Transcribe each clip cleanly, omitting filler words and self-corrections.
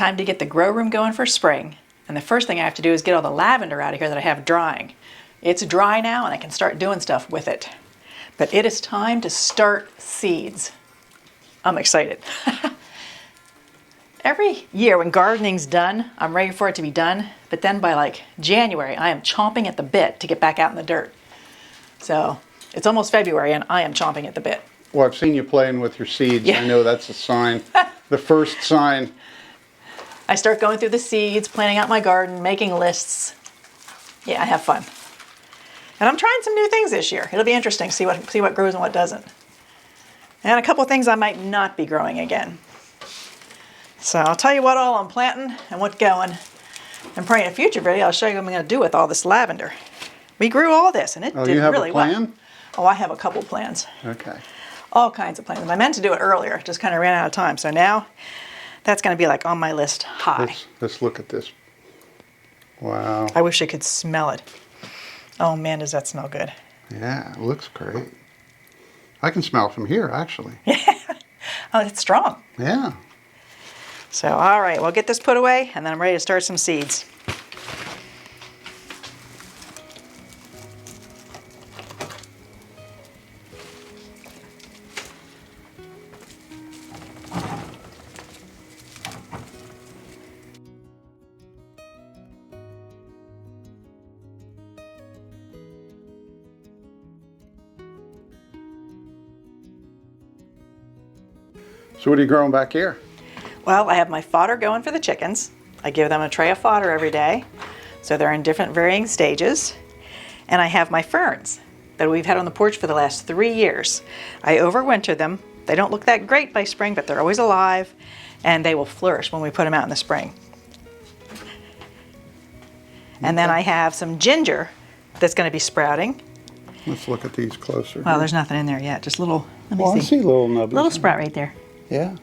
time to get the grow room going for spring. And the first thing I have to do is get all the lavender out of here that I have drying. It's dry now and I can start doing stuff with it. But it is time to start seeds. I'm excited. Every year when gardening's done, I'm ready for it to be done. But then by like January, I am chomping at the bit to get back out in the dirt. So it's almost February and I am chomping at the bit. Well, I've seen you playing with your seeds. Yeah. I know that's a sign. The first sign. I start going through the seeds, planning out my garden, making lists. Yeah, I have fun. And I'm trying some new things this year. It'll be interesting to see what grows and what doesn't. And a couple of things I might not be growing again. So I'll tell you what all I'm planting and what's going. And probably in a future video, I'll show you what I'm going to do with all this lavender. We grew all this and it did really well. You have a plan? Oh, I have a couple plans. Okay. All kinds of plans. I meant to do it earlier, just kind of ran out of time. So now that's going to be like on my list high. Let's look at this. Wow. I wish I could smell it. Oh man, does that smell good. Yeah, it looks great. I can smell it from here, actually. Yeah. Oh, it's strong. Yeah. So, all right, we'll get this put away, and then I'm ready to start some seeds. So what are you growing back here? Well, I have my fodder going for the chickens. I give them a tray of fodder every day, so they're in different varying stages. And I have my ferns that we've had on the porch for the last 3 years. I overwinter them. They don't look that great by spring, but they're always alive, and they will flourish when we put them out in the spring. And then I have some ginger that's going to be sprouting. Let's look at these closer. Well, there's nothing in there yet, just little, let me see. I see little nubbies. Little sprout right there. Yeah.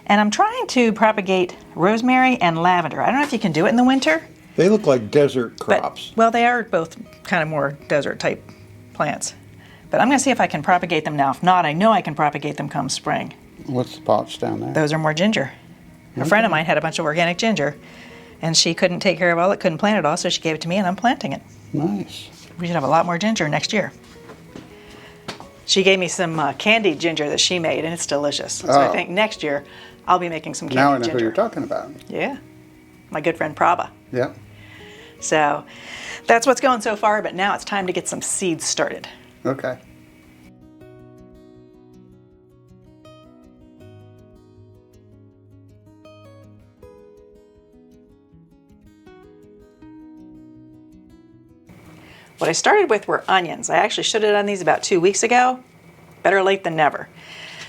And I'm trying to propagate rosemary and lavender. I don't know if you can do it in the winter. They look like desert crops. Well, they are both kind of more desert type plants. But I'm going to see if I can propagate them now. If not, I know I can propagate them come spring. What's the pots down there? Those are more ginger. Okay. A friend of mine had a bunch of organic ginger, and she couldn't take care of all it, couldn't plant it all, so she gave it to me, and I'm planting it. Nice. We should have a lot more ginger next year. She gave me some candied ginger that she made, and it's delicious. So I think next year I'll be making some candied ginger. Now I know who you're talking about. Yeah, my good friend Prabha. Yeah. So that's what's going so far, but now it's time to get some seeds started. Okay. What I started with were onions. I actually should have done these about 2 weeks ago. Better late than never.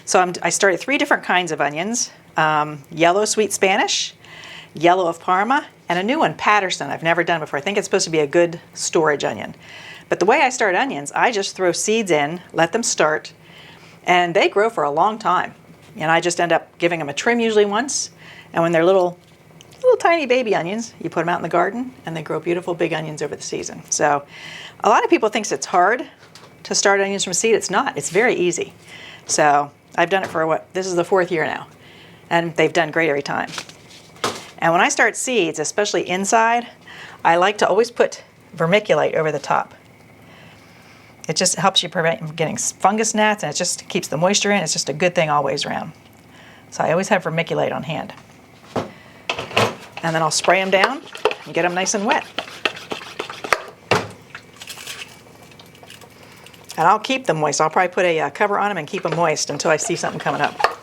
So I started 3 different kinds of onions. Yellow sweet Spanish, yellow of Parma, and a new one, Patterson, I've never done before. I think it's supposed to be a good storage onion. But the way I start onions, I just throw seeds in, let them start, and they grow for a long time. And I just end up giving them a trim usually once. And when they're little tiny baby onions, you put them out in the garden and they grow beautiful big onions over the season. So a lot of people think it's hard to start onions from seed. It's not. It's very easy. So I've done it for this is the 4th year now, and they've done great every time. And when I start seeds, especially inside, I like to always put vermiculite over the top. It just helps you prevent getting fungus gnats, and it just keeps the moisture in. It's just a good thing always around. So I always have vermiculite on hand. And then I'll spray them down and get them nice and wet. And I'll keep them moist. I'll probably put a cover on them and keep them moist until I see something coming up.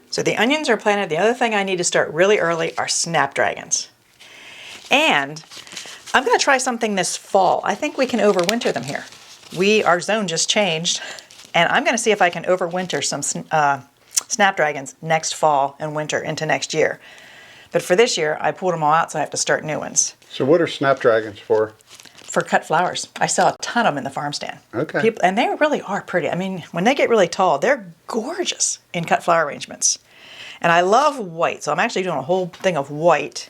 So the onions are planted. The other thing I need to start really early are snapdragons. And I'm going to try something this fall. I think we can overwinter them here. Our zone just changed, and I'm going to see if I can overwinter some snapdragons next fall and winter into next year. But for this year, I pulled them all out, so I have to start new ones. So what are snapdragons for? For cut flowers. I sell a ton of them in the farm stand. Okay. And they really are pretty. I mean, when they get really tall, they're gorgeous in cut flower arrangements. And I love white, so I'm actually doing a whole thing of white.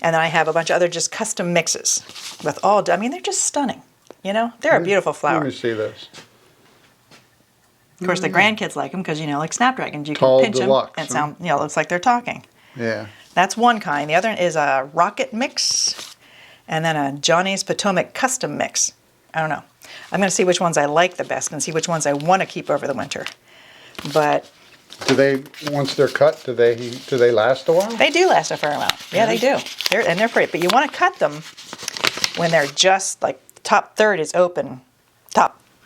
And then I have a bunch of other just custom mixes with all, I mean, they're just stunning. You know, they're a beautiful flower. Let me see this. Of course, the grandkids like them because, you know, like snapdragons, you Tall can pinch deluxe, them and huh? sound, you know, it looks like they're talking. Yeah. That's one kind. The other is a rocket mix and then a Johnny's Potomac custom mix. I don't know. I'm going to see which ones I like the best and see which ones I want to keep over the winter. But Do they, once they're cut, do they last a while? they do last a fair amount. Yeah, they do. They're pretty. But you want to cut them when they're just like the top third is open,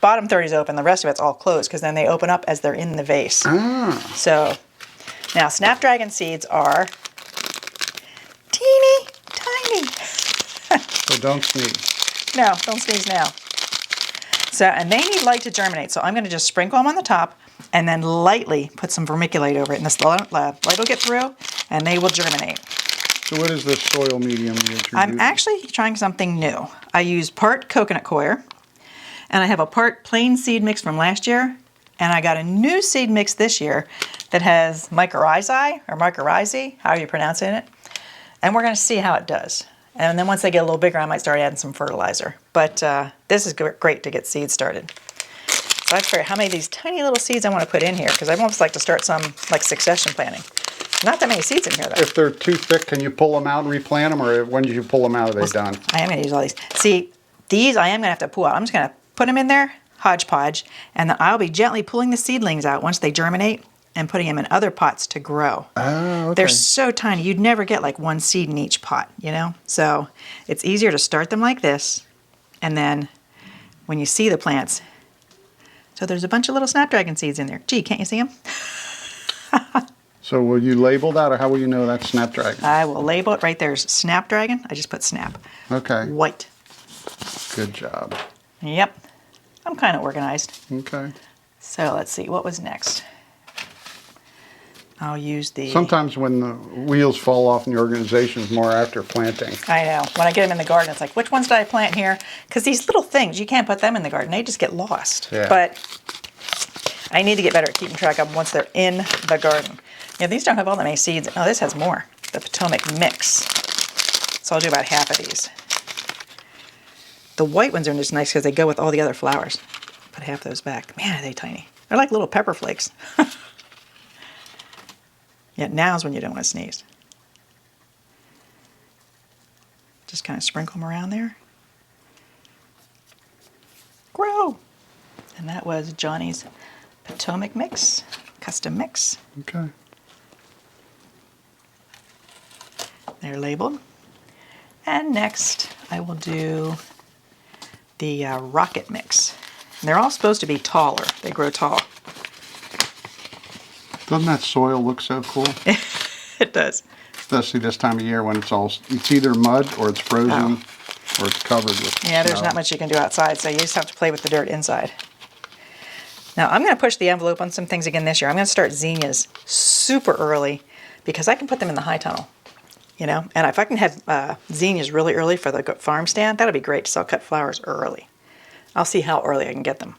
bottom third is open, the rest of it's all closed because then they open up as they're in the vase. Ah. So now snapdragon seeds are teeny tiny. So don't sneeze. No, don't sneeze now. So, and they need light to germinate. So I'm going to just sprinkle them on the top and then lightly put some vermiculite over it. And this light will get through and they will germinate. So what is this soil medium that you're I'm using? actually trying something new. I use part coconut coir and I have a part plain seed mix from last year. And I got a new seed mix this year that has mycorrhizae or mycorrhizae, however you pronounce it. And we're going to see how it does. And then once they get a little bigger, I might start adding some fertilizer. But this is great to get seeds started. So I have to figure out how many of these tiny little seeds I want to put in here because I almost like to start some like succession planting. Not that many seeds in here though. If they're too thick, can you pull them out and replant them, or when did you pull them out, are they done? I am going to use all these. See, these I am going to have to pull out. I'm just going to put them in there, hodgepodge, and then I'll be gently pulling the seedlings out once they germinate and putting them in other pots to grow. Oh, okay. They're so tiny, you'd never get like one seed in each pot, you know? So it's easier to start them like this, and then when you see the plants, so there's a bunch of little snapdragon seeds in there. Gee, can't you see them? So will you label that, or how will you know that's snapdragon? I will label it right there's snapdragon. I just put snap. Okay. White. Good job. Yep. I'm kind of organized. Okay. So let's see, what was next? I'll use the... Sometimes when the wheels fall off in the organization is more after planting. I know. When I get them in the garden, it's like, which ones did I plant here? Because these little things, you can't put them in the garden. They just get lost. Yeah. But I need to get better at keeping track of them once they're in the garden. Yeah, these don't have all that many seeds. Oh, this has more. The Potomac mix. So I'll do about half of these. The white ones are just nice because they go with all the other flowers. Put half those back. Man, are they tiny. They're like little pepper flakes. Yeah, now's when you don't want to sneeze. Just kind of sprinkle them around there. Grow! And that was Johnny's Potomac mix, custom mix. Okay. They're labeled. And next I will do the rocket mix. And they're all supposed to be taller. They grow tall. Doesn't that soil look so cool? It does. Especially this time of year when it's either mud or it's frozen Oh. or it's covered with Yeah, there's snow. not much you can do outside, so you just have to play with the dirt inside. Now, I'm going to push the envelope on some things again this year. I'm going to start zinnias super early because I can put them in the high tunnel, you know? And if I can have zinnias really early for the farm stand, that'll be great, so I'll cut flowers early. I'll see how early I can get them.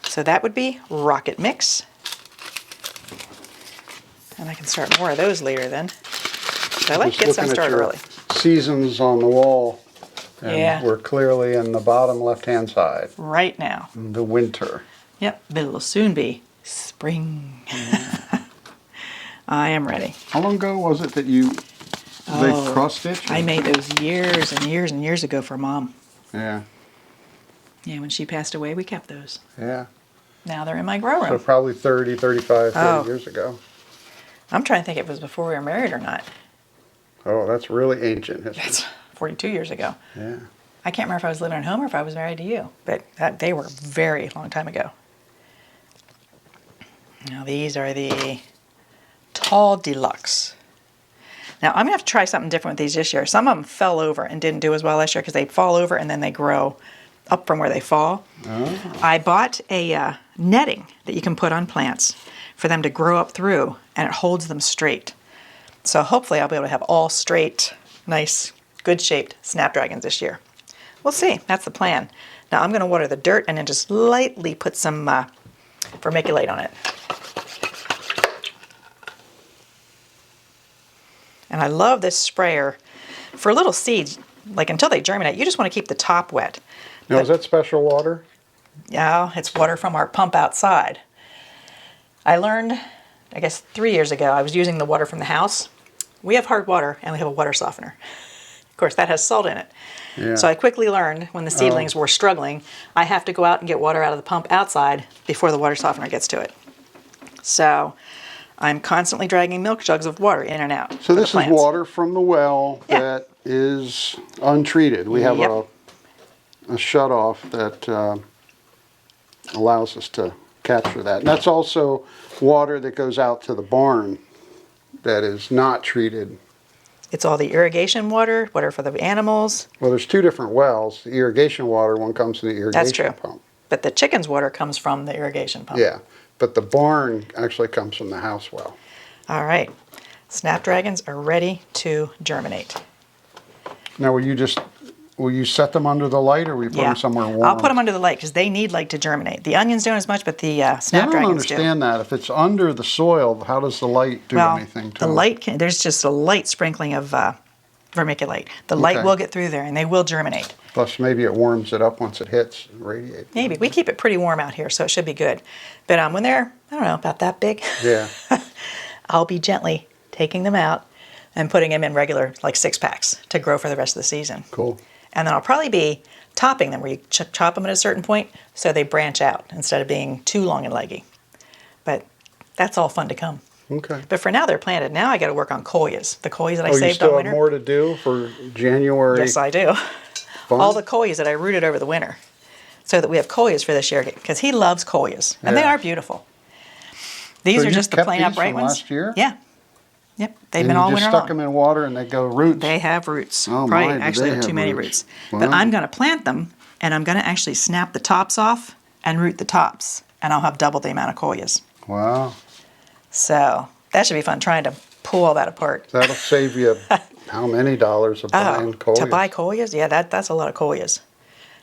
So that would be rocket mix. And I can start more of those later then. But I like to get some started early. Seasons on the wall. And Yeah. we're clearly in the bottom left-hand side. Right now. The winter. Yep, but it'll soon be spring. I am ready. How long ago was it that they cross-stitched? I made those years and years and years ago for Mom. Yeah. Yeah, when she passed away, we kept those. Yeah. Now they're in my grow So room. probably 30, 35, 40 Oh. years ago. I'm trying to think if it was before we were married or not. Oh, that's really ancient history. That's 42 years ago. Yeah. I can't remember if I was living at home or if I was married to you, but they were a very long time ago. Now these are the Tall Deluxe. Now I'm going to have to try something different with these this year. Some of them fell over and didn't do as well last year because they fall over and then they grow up from where they fall. Oh. I bought a netting that you can put on plants for them to grow up through, and it holds them straight. So hopefully I'll be able to have all straight, nice, good-shaped snapdragons this year. We'll see. That's the plan. Now I'm going to water the dirt and then just lightly put some vermiculite on it. And I love this sprayer. For little seeds, like until they germinate, you just want to keep the top wet. Now, is that special water? Yeah, it's water from our pump outside. I learned, I guess 3 years ago, I was using the water from the house. We have hard water and we have a water softener. Of course, that has salt in it. Yeah. So I quickly learned when the seedlings were struggling, I have to go out and get water out of the pump outside before the water softener gets to it. So I'm constantly dragging milk jugs of water in and out. So this is water from the well that is untreated. We have a shut-off that allows us to capture that. And that's also water that goes out to the barn that is not treated. It's all the irrigation water, water for the animals. Well, there's two different wells. The irrigation water, one comes from the irrigation That's true. pump. But the chicken's water comes from the irrigation pump. Yeah, but the barn actually comes from the house well. All right. Snapdragons are ready to germinate. Now, will you set them under the light, or will you put them somewhere warm? I'll put them under the light because they need light to germinate. The onions don't as much, but the snapdragons do. I don't understand that. If it's under the soil, how does the light do anything to the them? light there's just a light sprinkling of vermiculite. The light will get through there, and they will germinate. Plus, maybe it warms it up once it hits and radiates. Maybe. We keep it pretty warm out here, so it should be good. But when they're, I don't know, about that big, Yeah. I'll be gently taking them out and putting them in regular, like 6-packs to grow for the rest of the season. Cool. And then I'll probably be topping them, where you chop them at a certain point so they branch out instead of being too long and leggy. But that's all fun to come. Okay. But for now, they're planted. Now I got to work on coleus. The coleus that I saved you still all have winter. more to do for January? Yes, I do. Fun? All the coleus that I rooted over the winter, so that we have coleus for this year, because he loves coleus, and they are beautiful. These So are you just the kept plain these upright from ones. last year? Yeah. Yep. They've And been all you winter just long. stuck them in water and they go roots. They have roots. Oh, Probably my, do actually they have too have many roots. roots. Wow. But I'm going to plant them, and I'm going to actually snap the tops off and root the tops, and I'll have double the amount of coleus. Wow. So that should be fun, trying to pull all that apart. That'll save you how many dollars of buying coleus? To buy coleus? Yeah, that's a lot of coleus.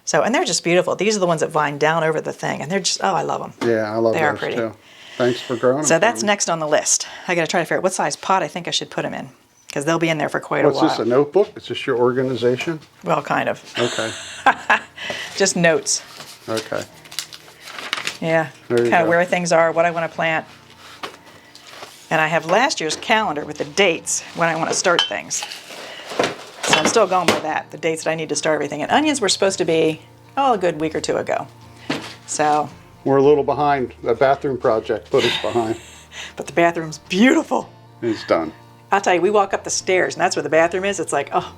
So, and they're just beautiful. These are the ones that vine down over the thing, and they're just, I love them. Yeah, I love They are those pretty. too. Thanks for growing them. So that's for me. next on the list. I got to try to figure out what size pot I think I should put them in, because they'll be in there for quite a while. What's this, a notebook? Is this your organization? Well, kind of. Okay. Just notes. Okay. Yeah, There you kind of go. where things are, what I want to plant. And I have last year's calendar with the dates when I want to start things. So I'm still going by that, the dates that I need to start everything. And onions were supposed to be, a good week or two ago. So, We're a little behind. The bathroom project put us behind. but the bathroom's beautiful. It's done. I'll tell you, we walk up the stairs, and that's where the bathroom is. It's like, oh,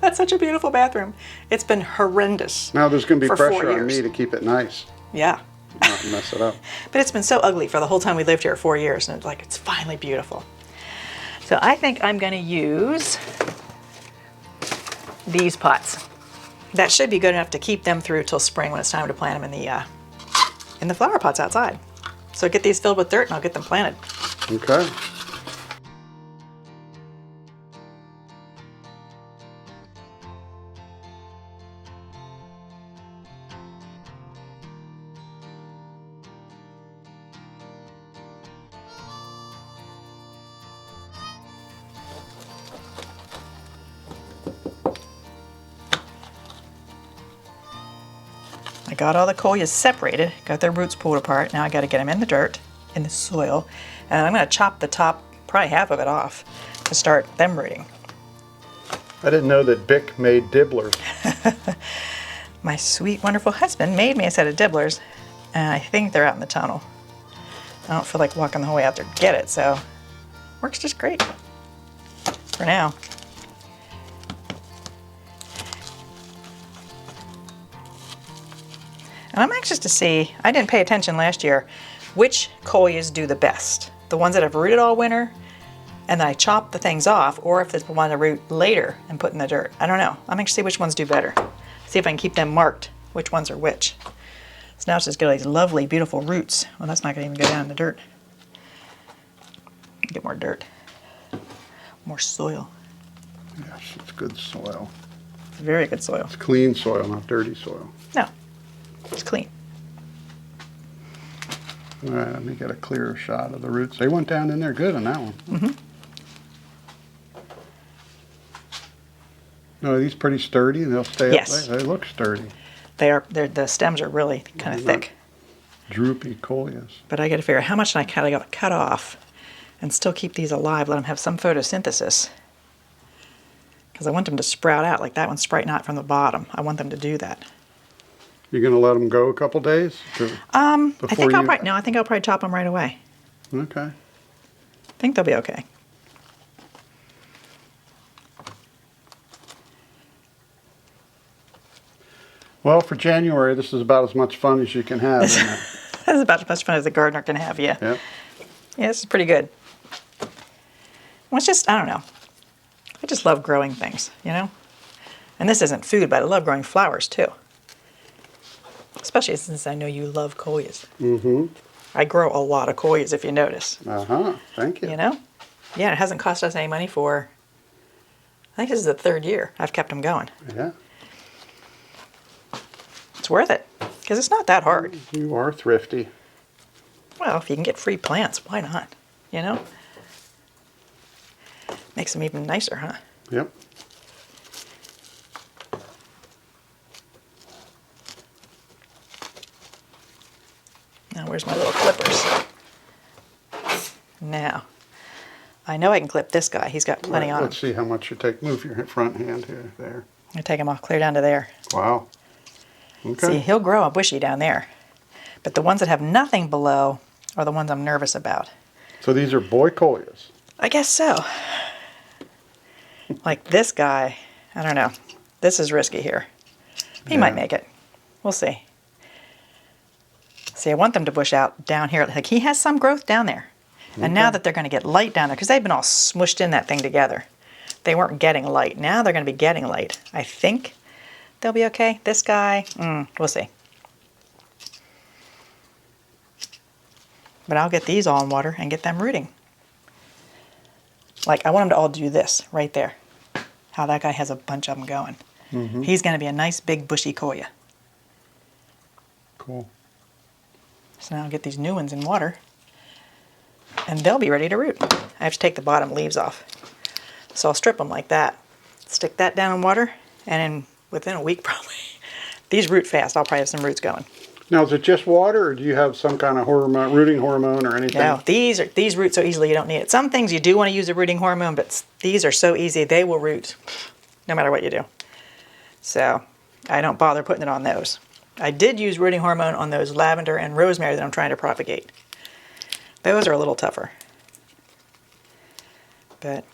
that's such a beautiful bathroom. It's been horrendous. Now there's going to be for 4 pressure on years. me to keep it nice, Yeah. not mess it up. But it's been so ugly for the whole time we lived here, 4 years, and it's finally beautiful. So I think I'm going to use these pots. That should be good enough to keep them through till spring when it's time to plant them in the flower pots outside. So get these filled with dirt, and I'll get them planted. Okay. I got all the coleus separated, got their roots pulled apart. Now I got to get them in the dirt, in the soil, and I'm going to chop the top, probably half of it off, to start them rooting. I didn't know that Bic made dibblers. My sweet, wonderful husband made me a set of dibblers, and I think they're out in the tunnel. I don't feel like walking the whole way out there to get it, so works just great for now. And I'm anxious to see, I didn't pay attention last year, which coleus do the best. The ones that have rooted all winter, and then I chop the things off, or if it's the one to root later and put in the dirt. I don't know. I'm anxious to see which ones do better. See if I can keep them marked, which ones are which. So now it's just got these lovely, beautiful roots. Well, that's not going to even go down in the dirt. Get more dirt. More soil. Yes, it's good soil. It's very good soil. It's clean soil, not dirty soil. No, it's clean. All right, let me get a clearer shot of the roots. They went down in there good on that one. Mm-hmm. No, are these pretty sturdy? They'll stay Yes. up. They look sturdy. The stems are really kind of thick. Droopy coleus. But I got to figure out how much I got to cut off and still keep these alive, let them have some photosynthesis. Because I want them to sprout out, like that one's sprouting out from the bottom. I want them to do that. You're going to let them go a couple days? I think I'll probably chop them right away. Okay. I think they'll be okay. Well, for January, this is about as much fun as you can have. Isn't it? That's about as much fun as a gardener can have, yeah. Yep. Yeah, this is pretty good. Well, it's just, I don't know. I just love growing things, you know? And this isn't food, but I love growing flowers too. Especially since I know you love coleus. Mm-hmm. I grow a lot of coleus, if you notice. Uh-huh. Thank you. You know? Yeah, it hasn't cost us any money for, I think this is the 3rd year I've kept them going. Yeah. It's worth it, because it's not that hard. You are thrifty. Well, if you can get free plants, why not? You know? Makes them even nicer, huh? Yep. Now, where's my little clippers? Now, I know I can clip this guy. He's got plenty on him. Let's see how much you take. Move your front hand here. There. I take him off clear down to there. Wow. Okay. See, he'll grow a bushy down there. But the ones that have nothing below are the ones I'm nervous about. So these are boy coleus. I guess so. Like this guy, I don't know. This is risky here. He might make it. We'll see. See, I want them to bush out down here. Like he has some growth down there. And now that they're going to get light down there, because they've been all smushed in that thing together. They weren't getting light. Now they're going to be getting light. I think they'll be okay. This guy, we'll see. But I'll get these all in water and get them rooting. Like, I want them to all do this right there. How that guy has a bunch of them going. Mm-hmm. He's going to be a nice big bushy coleus. Cool. So now I'll get these new ones in water. And they'll be ready to root. I have to take the bottom leaves off. So I'll strip them like that. Stick that down in water. And within a week probably. These root fast. I'll probably have some roots going. Now, is it just water, or do you have some kind of hormone, rooting hormone or anything? No, these root so easily you don't need it. Some things you do want to use a rooting hormone, but these are so easy they will root no matter what you do. So I don't bother putting it on those. I did use rooting hormone on those lavender and rosemary that I'm trying to propagate. Those are a little tougher. But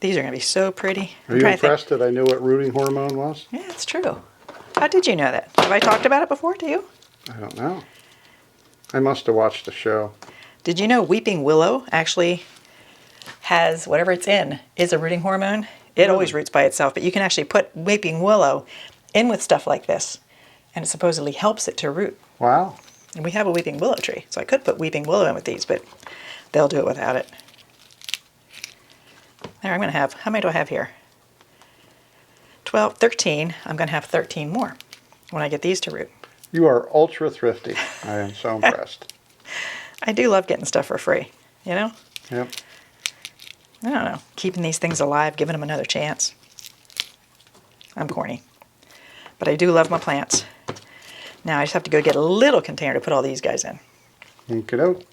these are going to be so pretty. Are you impressed that I knew what rooting hormone was? Yeah, it's true. How did you know that? Have I talked about it before to you? I don't know. I must have watched the show. Did you know weeping willow actually has, whatever it's in, is a rooting hormone? It always roots by itself, but you can actually put weeping willow in with stuff like this, and it supposedly helps it to root. Wow. And we have a weeping willow tree, so I could put weeping willow in with these, but they'll do it without it. There, I'm going to have, how many do I have here? 12, 13. I'm going to have 13 more when I get these to root. You are ultra thrifty. I am so impressed. I do love getting stuff for free, you know? Yep. I don't know, keeping these things alive, giving them another chance. I'm corny. But I do love my plants. Now I just have to go get a little container to put all these guys in. Okey-doke.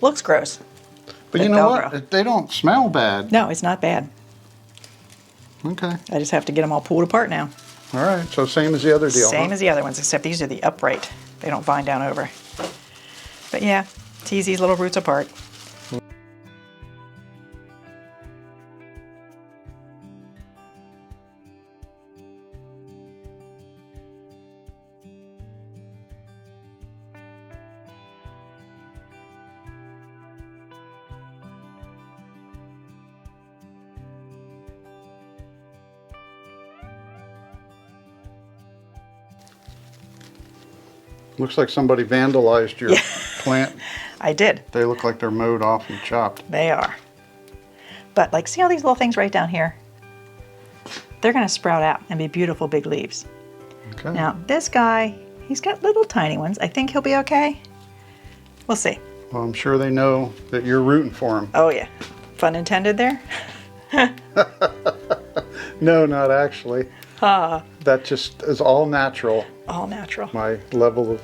Looks gross. But you know what? They don't smell bad. No, it's not bad. Okay. I just have to get them all pulled apart now. All right. So same as the other deal. Same as the other ones, except these are the upright. They don't vine down over. But yeah, tease these little roots apart. Looks like somebody vandalized your plant. I did. They look like they're mowed off and chopped. They are. But like, see all these little things right down here? They're gonna sprout out and be beautiful big leaves. Okay. Now this guy, he's got little tiny ones. I think he'll be okay. We'll see. Well, I'm sure they know that you're rooting for them. Oh yeah, pun intended there. No, not actually. That just is all natural. All natural. My level of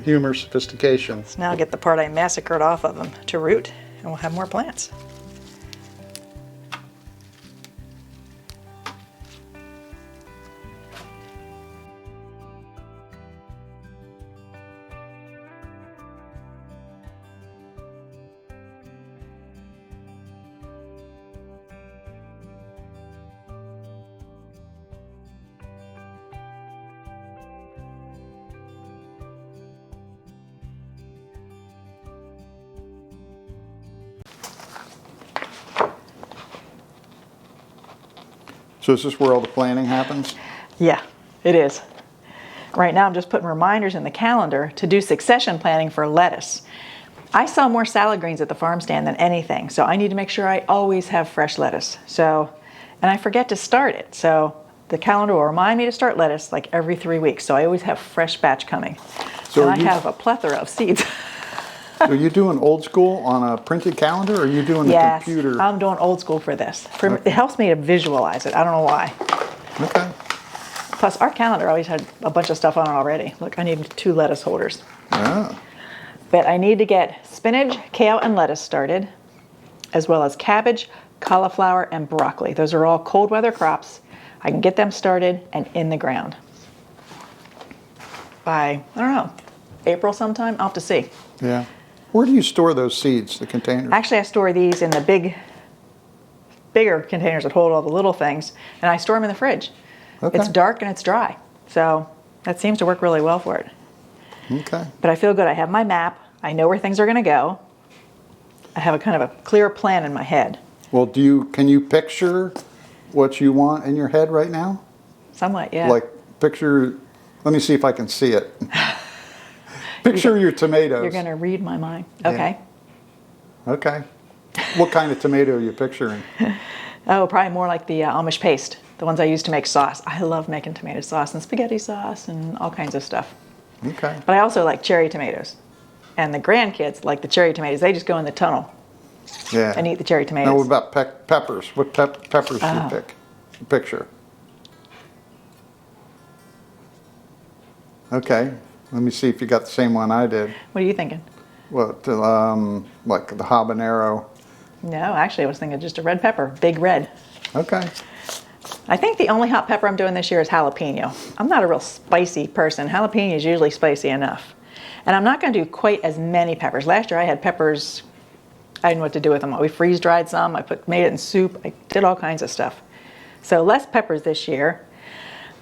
humor sophistication. So now I'll get the part I massacred off of them to root, and we'll have more plants. So is this where all the planning happens? Yeah, it is. Right now I'm just putting reminders in the calendar to do succession planning for lettuce. I sell more salad greens at the farm stand than anything, so I need to make sure I always have fresh lettuce. And I forget to start it, so the calendar will remind me to start lettuce like every 3 weeks, so I always have fresh batch coming. So and I have a plethora of seeds. Are you doing old school on a printed calendar, or are you doing the Yes, computer? I'm doing old school for this. It helps me to visualize it. I don't know why. Okay. Plus, our calendar always had a bunch of stuff on it already. Look, I need 2 lettuce holders. Ah. But I need to get spinach, kale, and lettuce started, as well as cabbage, cauliflower, and broccoli. Those are all cold weather crops. I can get them started and in the ground by, I don't know, April sometime. I'll have to see. Yeah. Where do you store those seeds, the containers? Actually, I store these in the bigger containers that hold all the little things, and I store them in the fridge. Okay. It's dark and it's dry, so that seems to work really well for it. Okay. But I feel good. I have my map. I know where things are going to go. I have a kind of a clear plan in my head. Well, can you picture what you want in your head right now? Somewhat, yeah. Like picture, let me see if I can see it. Picture your tomatoes. You're going to read my mind. Okay. Yeah. Okay. What kind of tomato are you picturing? Oh, probably more like the Amish paste, the ones I use to make sauce. I love making tomato sauce and spaghetti sauce and all kinds of stuff. Okay. But I also like cherry tomatoes. And the grandkids like the cherry tomatoes. They just go in the tunnel Yeah. and eat the cherry tomatoes. Now, what about peppers? What peppers do you picture? Okay. Let me see if you got the same one I did. What are you thinking? What, like the habanero? No, actually I was thinking just a red pepper, big red. Okay. I think the only hot pepper I'm doing this year is jalapeno. I'm not a real spicy person. Jalapeno is usually spicy enough. And I'm not going to do quite as many peppers. Last year I had peppers, I didn't know what to do with them. We freeze dried some, made it in soup, I did all kinds of stuff. So less peppers this year.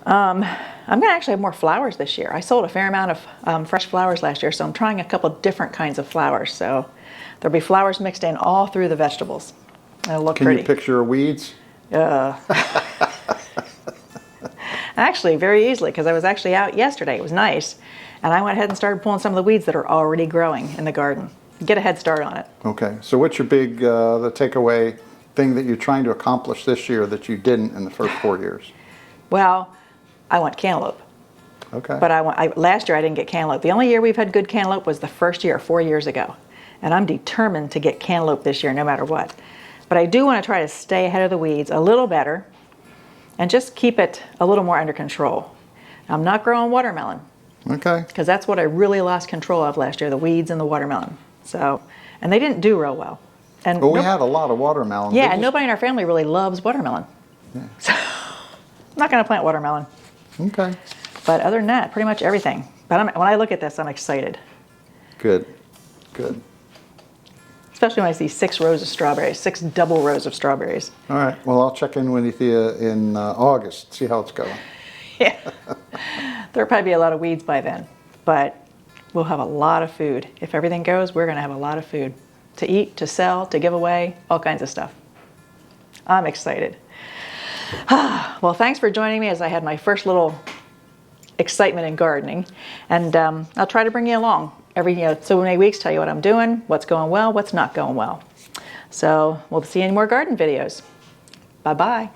I'm going to actually have more flowers this year. I sold a fair amount of fresh flowers last year, so I'm trying a couple different kinds of flowers. So there'll be flowers mixed in all through the vegetables. It'll look pretty. Can you picture weeds? Actually, very easily, because I was actually out yesterday. It was nice. And I went ahead and started pulling some of the weeds that are already growing in the garden. Get a head start on it. Okay. So what's your big, the takeaway thing that you're trying to accomplish this year that you didn't in the first 4 years? Well, I want cantaloupe. Okay. But last year I didn't get cantaloupe. The only year we've had good cantaloupe was the first year, 4 years ago. And I'm determined to get cantaloupe this year, no matter what. But I do want to try to stay ahead of the weeds a little better and just keep it a little more under control. I'm not growing watermelon. Okay. Because that's what I really lost control of last year, the weeds and the watermelon. So, and they didn't do real well. And Well, we had a lot of watermelon. yeah, and nobody in our family really loves watermelon. Yeah. So, I'm not going to plant watermelon. Okay. But other than that, pretty much everything. But when I look at this, I'm excited. Good. Good. Especially when I see 6 rows of strawberries, 6 double rows of strawberries. All right. Well, I'll check in with you in August, see how it's going. Yeah. There'll probably be a lot of weeds by then. But we'll have a lot of food. If everything goes, we're going to have a lot of food to eat, to sell, to give away, all kinds of stuff. I'm excited. Well, thanks for joining me as I had my first little excitement in gardening. And I'll try to bring you along every so many weeks, tell you what I'm doing, what's going well, what's not going well. So we'll see you in more garden videos. Bye-bye.